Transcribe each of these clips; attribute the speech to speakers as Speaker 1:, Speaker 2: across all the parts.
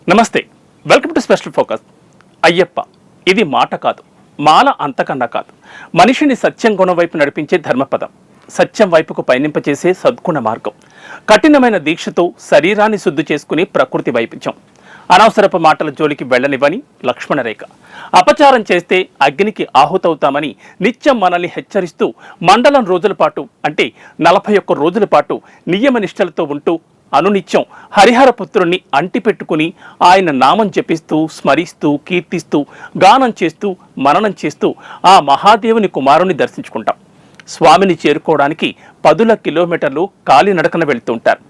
Speaker 1: నమస్తే, welcome to special focus. Ayyappa ఇది మాట కాదు, మాల అంతకన్నా కాదు. మనిషిని సత్యం గుణం వైపు నడిపించే ధర్మపదం, సత్యం వైపుకు పయనింపచేసే సద్గుణ మార్గం. కఠినమైన దీక్షతో శరీరాన్ని శుద్ధి చేసుకుని ప్రకృతి వైపుధ్యం. అనవసరపు మాటల జోలికి వెళ్లనివ్వని లక్ష్మణ రేఖ. అపచారం చేస్తే అగ్నికి ఆహుతవుతామని నిత్యం మనల్ని హెచ్చరిస్తూ మండలం రోజుల పాటు అంటే 41 రోజుల పాటు నియమ నిష్టలతో ఉంటూ అనునిత్యం హరిహర పుత్రుణ్ణి అంటిపెట్టుకుని ఆయన నామం జపిస్తూ స్మరిస్తూ కీర్తిస్తూ గానం చేస్తూ మననం చేస్తూ ఆ మహాదేవుని కుమారుని దర్శించుకుంటాం. స్వామిని చేరుకోవడానికి 10 కిలోమీటర్లు కాలినడకన వెళ్తుంటారు.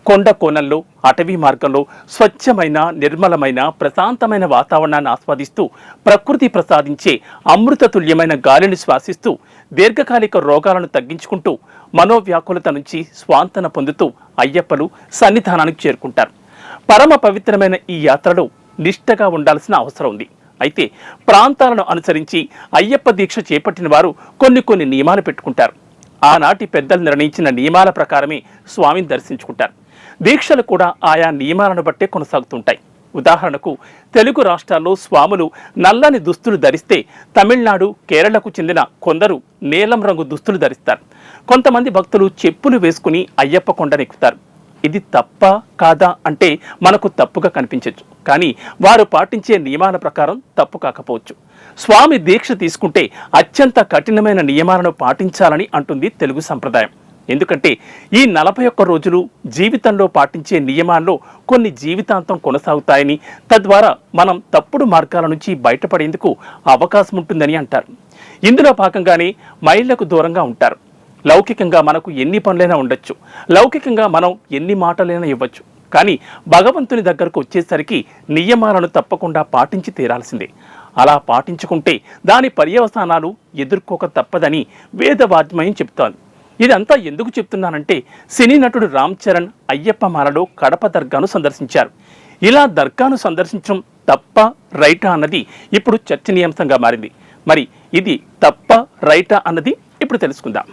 Speaker 1: కొండ కోణంలో అటవీ మార్గంలో స్వచ్ఛమైన నిర్మలమైన ప్రశాంతమైన వాతావరణాన్ని ఆస్వాదిస్తూ ప్రకృతి ప్రసాదించే అమృతతుల్యమైన గాలిని శ్వాసిస్తూ దీర్ఘకాలిక రోగాలను తగ్గించుకుంటూ మనోవ్యాకులత నుంచి స్వాంతన పొందుతూ అయ్యప్పలు సన్నిధానానికి చేరుకుంటారు. పరమ పవిత్రమైన ఈ యాత్రలో నిష్ఠగా ఉండాల్సిన అవసరం ఉంది. అయితే ప్రాంతాలను అనుసరించి అయ్యప్ప దీక్ష చేపట్టిన వారు కొన్ని నియమాలు పెట్టుకుంటారు. ఆనాటి పెద్దలు నిర్ణయించిన నియమాల ప్రకారమే స్వామిని దర్శించుకుంటారు. దీక్షలు కూడా ఆయా నియమాలను బట్టే కొనసాగుతుంటాయి. ఉదాహరణకు తెలుగు రాష్ట్రాల్లో స్వాములు నల్లని దుస్తులు ధరిస్తే తమిళనాడు, కేరళకు చెందిన కొందరు నీలం రంగు దుస్తులు ధరిస్తారు. కొంతమంది భక్తులు చెప్పులు వేసుకుని అయ్యప్ప కొండనెక్కుతారు. ఇది తప్ప కాదా అంటే మనకు తప్పుగా కనిపించవచ్చు, కానీ వారు పాటించే నియమాల ప్రకారం తప్పు కాకపోవచ్చు. స్వామి దీక్ష తీసుకుంటే అత్యంత కఠినమైన నియమాలను పాటించాలని అంటుంది తెలుగు సంప్రదాయం. ఎందుకంటే ఈ 41 రోజులు జీవితంలో పాటించే నియమాల్లో కొన్ని జీవితాంతం కొనసాగుతాయని, తద్వారా మనం తప్పుడు మార్గాల నుంచి బయటపడేందుకు అవకాశం ఉంటుందని అంటారు. ఇందులో భాగంగానే మైళ్లకు దూరంగా ఉంటారు. లౌకికంగా మనకు ఎన్ని పనులైనా ఉండొచ్చు, లౌకికంగా మనం ఎన్ని మాటలైనా ఇవ్వచ్చు, కానీ భగవంతుని దగ్గరకు వచ్చేసరికి నియమాలను తప్పకుండా పాటించి తీరాల్సిందే. అలా పాటించుకుంటే దాని పర్యవసానాలు ఎదుర్కోక తప్పదని వేదవాజ్మయం చెప్తోంది. ఇదంతా ఎందుకు చెప్తున్నానంటే, సినీ నటుడు రామ్ చరణ్ అయ్యప్ప మాలలో కడప దర్గాను సందర్శించారు. ఇలా దర్గాను సందర్శించడం తప్ప రైటా అన్నది ఇప్పుడు చర్చనీయాంశంగా మారింది. మరి ఇది తప్ప రైటా అన్నది ఇప్పుడు తెలుసుకుందాం.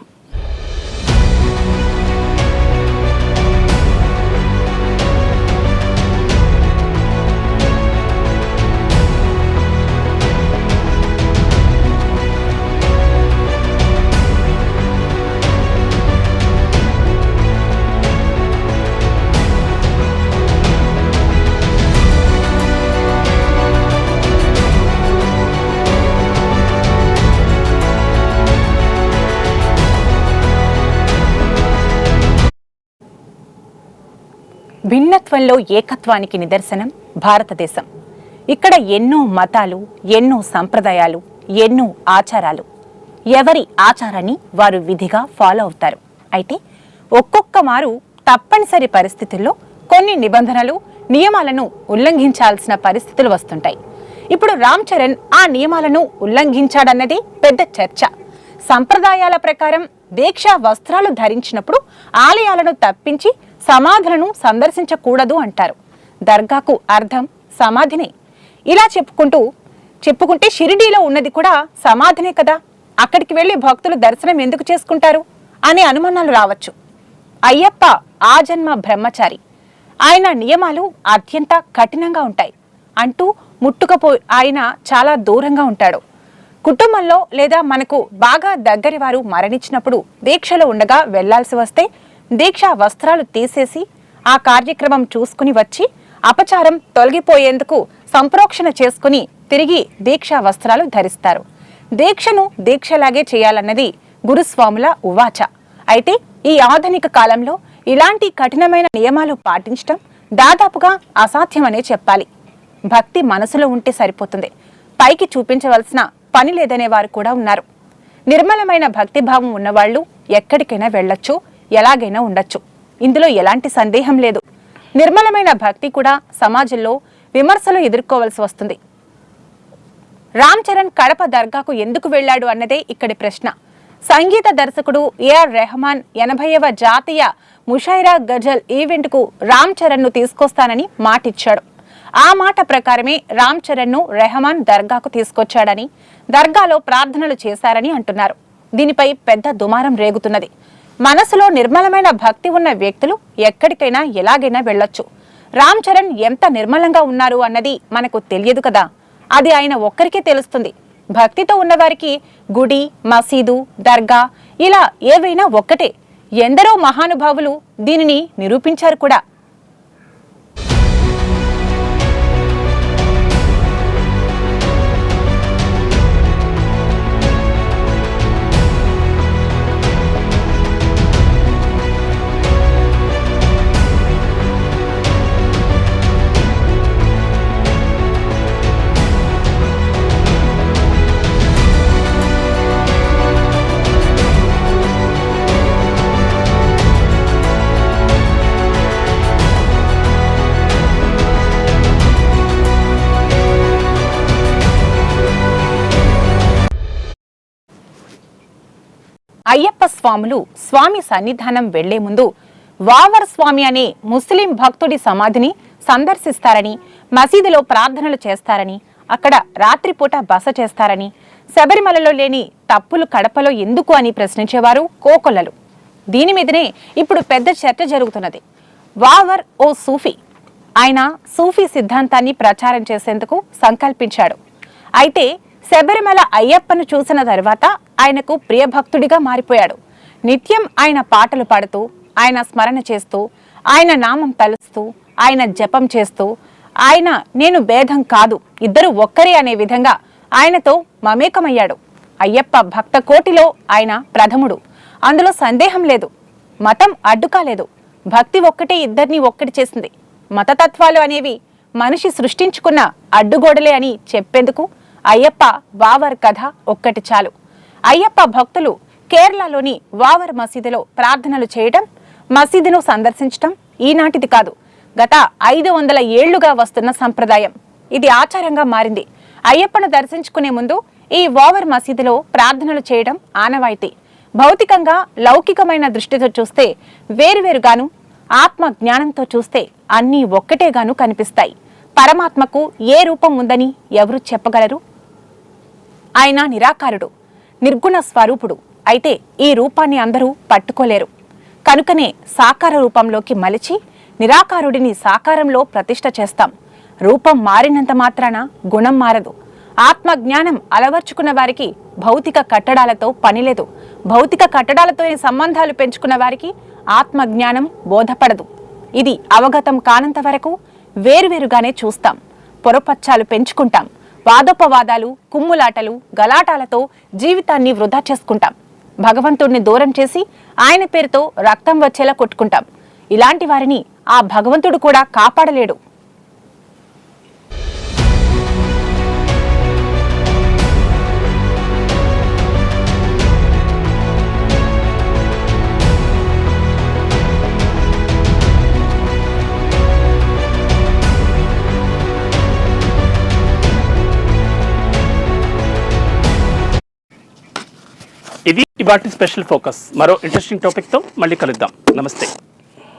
Speaker 2: భిన్నత్వంలో ఏకత్వానికి నిదర్శనం భారతదేశం. ఇక్కడ ఎన్నో మతాలు, ఎన్నో సంప్రదాయాలు, ఎన్నో ఆచారాలు. ఎవరి ఆచారాన్ని వారు విధిగా ఫాలో అవుతారు. అయితే ఒక్కొక్క మారు తప్పనిసరి పరిస్థితుల్లో కొన్ని నిబంధనలు, నియమాలను ఉల్లంఘించాల్సిన పరిస్థితులు వస్తుంటాయి. ఇప్పుడు రామ్ చరణ్ ఆ నియమాలను ఉల్లంఘించాడన్నది పెద్ద చర్చ. సంప్రదాయాల ప్రకారం దీక్షా వస్త్రాలు ధరించినప్పుడు ఆలయాలను తప్పించి సమాధులను సందర్శించకూడదు అంటారు. దర్గాకు అర్థం సమాధినే. ఇలా చెప్పుకుంటే షిరిడీలో ఉన్నది కూడా సమాధినే కదా, అక్కడికి వెళ్లి భక్తులు దర్శనం ఎందుకు చేసుకుంటారు అనే అనుమానాలు రావచ్చు. అయ్యప్ప ఆజన్మ బ్రహ్మచారి. ఆయన నియమాలు అత్యంత కఠినంగా ఉంటాయి. అంటూ ఆయన చాలా దూరంగా ఉంటాడు. కుటుంబంలో లేదా మనకు బాగా దగ్గరి వారు మరణించినప్పుడు దీక్షలో ఉండగా వెళ్లాల్సి వస్తే దీక్షా వస్త్రాలు తీసేసి ఆ కార్యక్రమం చూసుకుని వచ్చి అపచారం తొలగిపోయేందుకు సంప్రోక్షణ చేసుకుని తిరిగి దీక్షా వస్త్రాలు ధరిస్తారు. దీక్షను దీక్షలాగే చేయాలన్నది గురుస్వాముల ఉవాచ. అయితే ఈ ఆధునిక కాలంలో ఇలాంటి కఠినమైన నియమాలు పాటించడం దాదాపుగా అసాధ్యమనే చెప్పాలి. భక్తి మనసులో ఉంటే సరిపోతుంది, పైకి చూపించవలసిన పని లేదనే వారు కూడా ఉన్నారు. నిర్మలమైన భక్తిభావం ఉన్నవాళ్లు ఎక్కడికైనా వెళ్లొచ్చు, ఎలాగైనా ఉండొచ్చు. ఇందులో ఎలాంటి సందేహం లేదు. నిర్మలమైన భక్తి కూడా సమాజంలో విమర్శలు ఎదుర్కోవలసి వస్తుంది. రామ్ చరణ్ కడప దర్గాకు ఎందుకు వెళ్లాడు అన్నదే ఇక్కడి ప్రశ్న. సంగీత దర్శకుడు ఏఆర్ రెహమాన్ 80వ జాతీయ ముషైరా గజల్ ఈవెంట్కు రామ్ చరణ్ను తీసుకొస్తానని మాటిచ్చాడు. ఆ మాట ప్రకారమే రామ్ చరణ్ను రెహమాన్ దర్గాకు తీసుకొచ్చాడని, దర్గాలో ప్రార్థనలు చేశారని అంటున్నారు. దీనిపై పెద్ద దుమారం రేగుతున్నది. మనసులో నిర్మలమైన భక్తి ఉన్న వ్యక్తులు ఎక్కడికైనా ఎలాగైనా వెళ్లొచ్చు. రామ్ చరణ్ ఎంత నిర్మలంగా ఉన్నారు అన్నది మనకు తెలియదు కదా, అది ఆయన ఒక్కరికే తెలుస్తుంది. భక్తితో ఉన్నవారికి గుడి, మసీదు, దర్గా ఇలా ఏవైనా ఒక్కటే. ఎందరో మహానుభావులు దీనిని నిరూపించారు కూడా. అయ్యప్ప స్వాములు స్వామి సన్నిధానం వెళ్లే ముందు వావర్ స్వామి అనే ముస్లిం భక్తుడి సమాధిని సందర్శిస్తారని, మసీదులో ప్రార్థనలు చేస్తారని, అక్కడ రాత్రిపూట బస చేస్తారని, శబరిమలలో లేని తప్పులు కడపలో ఎందుకు అని ప్రశ్నించేవారు కోకొల్లలు. దీని మీదనే ఇప్పుడు పెద్ద చర్చ జరుగుతున్నది. వావర్ ఓ సూఫీ. ఆయన సూఫీ సిద్ధాంతాన్ని ప్రచారం చేసేందుకు సంకల్పించాడు. అయితే శబరిమల అయ్యప్పను చూసిన తర్వాత ఆయనకు ప్రియభక్తుడిగా మారిపోయాడు. నిత్యం ఆయన పాటలు పాడుతూ, ఆయన స్మరణ చేస్తూ, ఆయన నామం తలుస్తూ, ఆయన జపం చేస్తూ, ఆయన నేను భేదం కాదు, ఇద్దరు ఒక్కరే అనే విధంగా ఆయనతో మమేకమయ్యాడు. అయ్యప్ప భక్త కోటిలో ఆయన ప్రథముడు, అందులో సందేహం లేదు. మతం అడ్డు కాలేదు. భక్తి ఒక్కటే ఇద్దరిని ఒక్కటి చేసింది. మతతత్వాలు అనేవి మనిషి సృష్టించుకున్న అడ్డుగోడలే అని చెప్పేందుకు అయ్యప్ప వావర్ కథ ఒక్కటి చాలు. అయ్యప్ప భక్తులు కేరళలోని వావర్ మసీదులో ప్రార్థనలు చేయడం, మసీదును సందర్శించడం ఈనాటిది కాదు, గత 500 ఏళ్లుగా వస్తున్న సంప్రదాయం. ఇది ఆచారంగా మారింది. అయ్యప్పను దర్శించుకునే ముందు ఈ వావర్ మసీదులో ప్రార్థనలు చేయడం ఆనవాయితీ. భౌతికంగా లౌకికమైన దృష్టితో చూస్తే వేరువేరుగాను, ఆత్మ జ్ఞానంతో చూస్తే అన్నీ ఒక్కటేగాను కనిపిస్తాయి. పరమాత్మకు ఏ రూపం ఉందని ఎవరు చెప్పగలరు? ఆయన నిరాకారుడు, నిర్గుణ స్వరూపుడు. అయితే ఈ రూపాన్ని అందరూ పట్టుకోలేరు. కనుకనే సాకార రూపంలోకి మలిచి నిరాకారుడిని సాకారంలో ప్రతిష్ఠ చేస్తాం. రూపం మారినంత మాత్రాన గుణం మారదు. ఆత్మ జ్ఞానం అలవర్చుకున్న వారికి భౌతిక కట్టడాలతో పనిలేదు. భౌతిక కట్టడాలతో సంబంధాలు పెంచుకున్న వారికి ఆత్మ జ్ఞానం బోధపడదు. ఇది అవగతం కానంత వరకు వేరువేరుగానే చూస్తాం. పొరపచ్చాలు పెంచుకుంటాం. వాదోపవాదాలు, కుమ్ములాటలు, గలాటాలతో జీవితాన్ని వృధా చేసుకుంటాం. భగవంతుడిని దూరం చేసి ఆయన పేరుతో రక్తం వచ్చేలా కొట్టుకుంటాం. ఇలాంటి వారిని ఆ భగవంతుడు కూడా కాపాడలేడు.
Speaker 1: ఇది ఇవాటి స్పెషల్ ఫోకస్. మరో ఇంట్రెస్టింగ్ టాపిక్తో మళ్ళీ కలుద్దాం. నమస్తే.